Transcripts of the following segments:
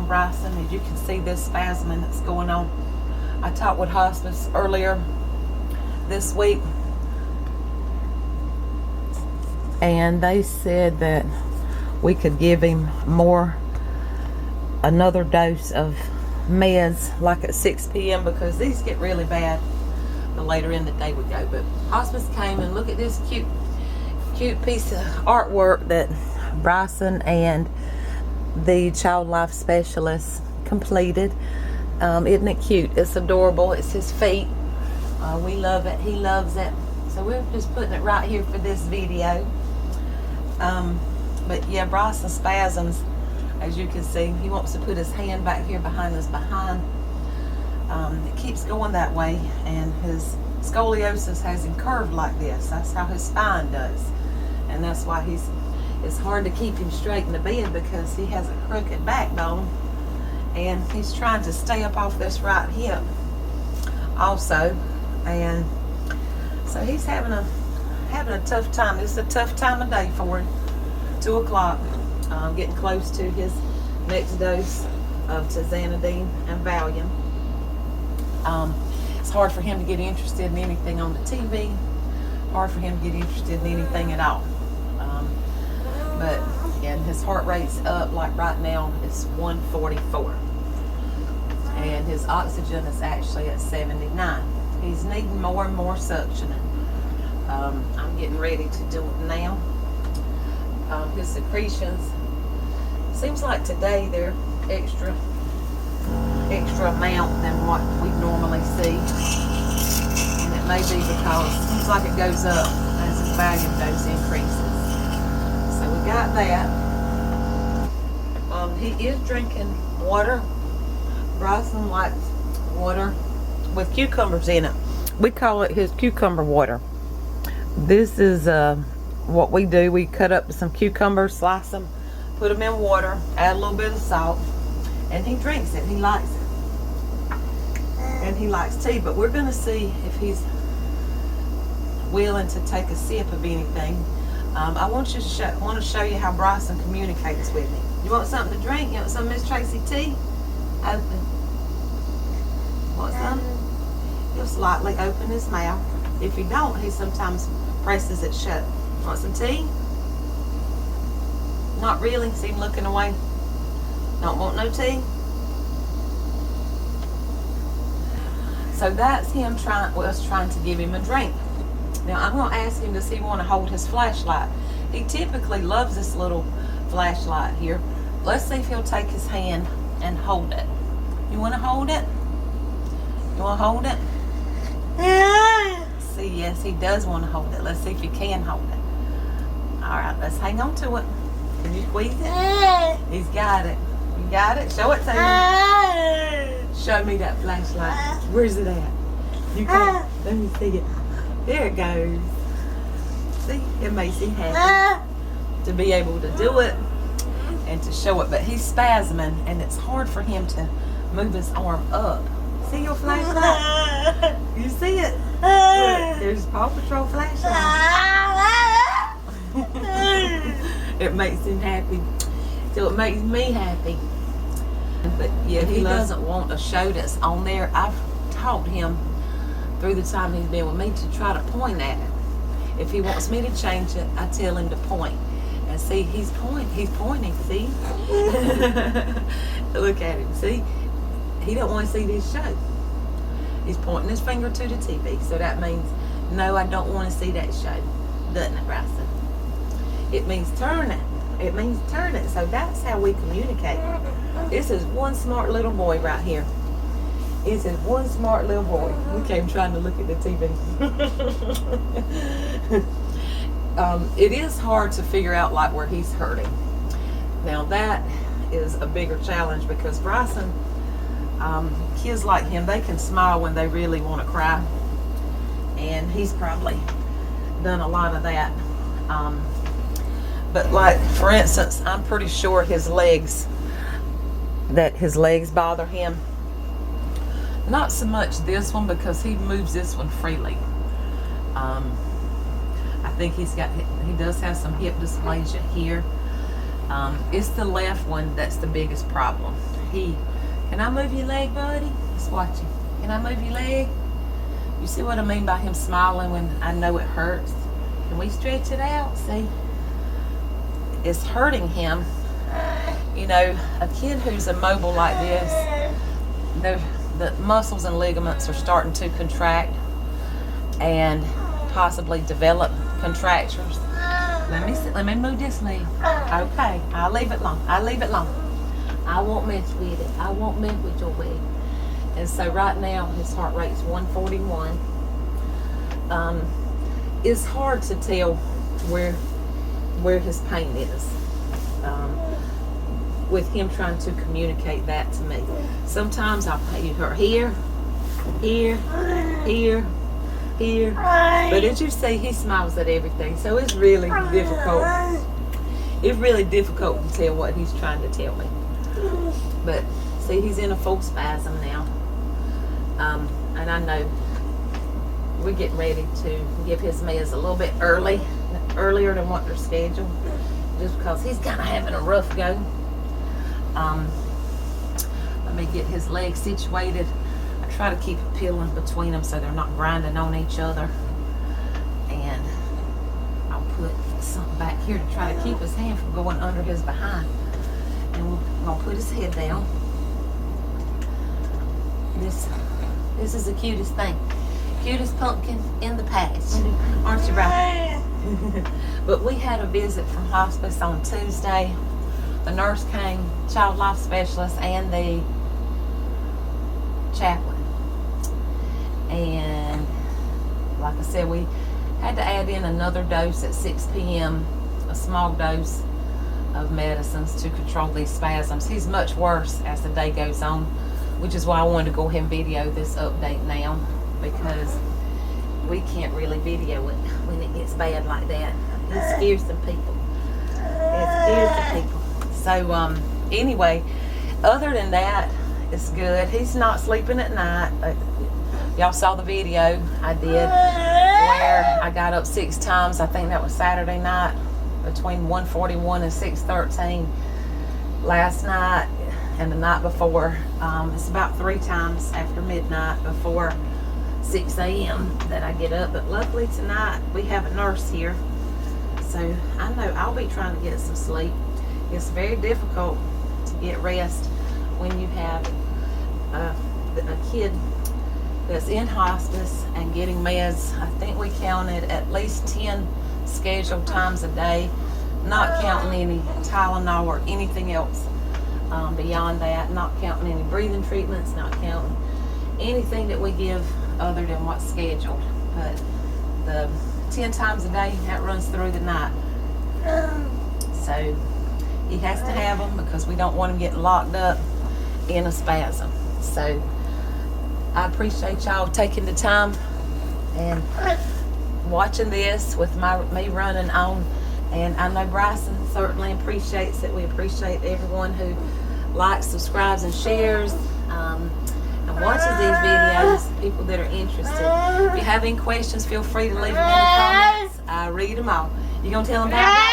on Bryson. As you can see, this spasming that's going on. I talked with hospice earlier this week, and they said that we could give him another dose of meds like at 6 p.m. because these get really bad the later in the day we go. But hospice came, and look at this cute piece of artwork that Bryson and the child life specialist completed. Isn't it cute? It's adorable. It's his feet. We love it. He loves it. So we're just putting it right here for this video. But yeah, Bryson spasms, as you can see, he wants to put his hand back here behind his behind. It keeps going that way, and his scoliosis has him curved like this. That's how his spine does, and that's why it's hard to keep him straight in the bed, because he has a crooked backbone, and he's trying to stay up off this right hip also, and so he's having a tough time. It's a tough time of day for him. 2 o'clock, getting close to his next dose of tizanidine and Valium. It's hard for him to get interested in anything on the TV, hard for him to get interested in anything at all. And his heart rate's up, like right now it's 144, and his oxygen is actually at 79. He's needing more and more suctioning. I'm getting ready to do it now. His secretions, seems like today they're extra amount than what we normally see, and it may be because it seems like it goes up as his Valium dose increases. So we got that. He is drinking water. Bryson likes water with cucumbers in it. We call it his cucumber water. This is what we do. We cut up some cucumbers, slice them, put them in water, add a little bit of salt, and he drinks it. He likes it. And he likes tea, but we're going to see if he's willing to take a sip of anything. I want to show you how Bryson communicates with me. You want something to drink? You want some Miss Tracy tea? Open. Want some? He'll slightly open his mouth. If he don't, he sometimes presses it shut. Want some tea? Not really. See him looking away. Don't want no tea? So that's him trying to give him a drink. Now I'm going to ask him, does he want to hold his flashlight? He typically loves this little flashlight here. Let's see if he'll take his hand and hold it. You want to hold it? You want to hold it? See, yes, he does want to hold it. Let's see if he can hold it. All right, let's hang on to it. Can you squeeze it? He's got it. You got it? Show it to me. Show me that flashlight. Where's it at? You can't. Let me see it. There it goes. See, it makes him happy to be able to do it and to show it. But he's spasming, and it's hard for him to move his arm up. See your flashlight? You see it? Look, there's Paw Patrol flashlight. It makes him happy. So it makes me happy. But yeah, he doesn't want a show that's on there. I've taught him through the time he's been with me to try to point at it. If he wants me to change it, I tell him to point. And see, he's pointing, see? Look at him, see? He don't want to see this show. He's pointing his finger to the TV. So that means, no, I don't want to see that show. Doesn't it, Bryson? It means turn it. It means turn it. So that's how we communicate. This is one smart little boy right here. This is one smart little boy. We came trying to look at the TV. It is hard to figure out like where he's hurting. Now that is a bigger challenge because Bryson, kids like him, they can smile when they really want to cry, and he's probably done a lot of that. But like for instance, I'm pretty sure his legs bother him. Not so much this one because he moves this one freely. I think he does have some hip dysplasia here. It's the left one that's the biggest problem. Can I move your leg, buddy? Let's watch him. Can I move your leg? You see what I mean by him smiling when I know it hurts? Can we stretch it out? See? It's hurting him. You know, a kid who's immobile like this, the muscles and ligaments are starting to contract and possibly develop contractures. Let me move this leg. Okay, I'll leave it alone. I won't mess with it. I won't mess with your leg. And so right now his heart rate's 141. It's hard to tell where his pain is. With him trying to communicate that to me. Sometimes I'll pay her here. But as you see, he smiles at everything. So it's really difficult. It's really difficult to tell what he's trying to tell me. But see, he's in a full spasm now. And I know we're getting ready to give his meds a little bit earlier than what they're scheduled, just because he's kind of having a rough go. Let me get his legs situated. I try to keep it peeling between them so they're not grinding on each other. And I'll put something back here to try to keep his hand from going under his behind. And we're gonna put his head down. This is the cutest thing. Cutest pumpkin in the patch. Aren't you, Bryson? But we had a visit from hospice on Tuesday. The nurse came, child life specialist, and the chaplain. And like I said, we had to add in another dose at 6 p.m., a small dose of medicines to control these spasms. He's much worse as the day goes on, which is why I wanted to go ahead and video this update now, because we can't really video it when it gets bad like that. It scares some people. It scares the people. So anyway, other than that, it's good. He's not sleeping at night. Y'all saw the video I did where I got up 6 times. I think that was Saturday night between 1:41 and 6:13 last night and the night before. It's about 3 times after midnight before 6 a.m. that I get up. But luckily tonight we have a nurse here, so I know I'll be trying to get some sleep. It's very difficult to get rest when you have a kid that's in hospice and getting meds. I think we counted at least 10 scheduled times a day, not counting any Tylenol or anything else beyond that, not counting any breathing treatments, not counting anything that we give other than what's scheduled. But the 10 times a day, that runs through the night. So he has to have them because we don't want him getting locked up in a spasm. So I appreciate y'all taking the time and watching this with me running on. And I know Bryson certainly appreciates it. We appreciate everyone who likes, subscribes, and shares and watches these videos, people that are interested. If you have any questions, feel free to leave them in the comments. I read them all. You gonna tell them bye?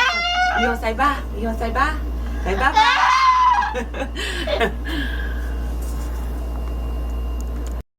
You gonna say bye? You gonna say bye? Say bye-bye.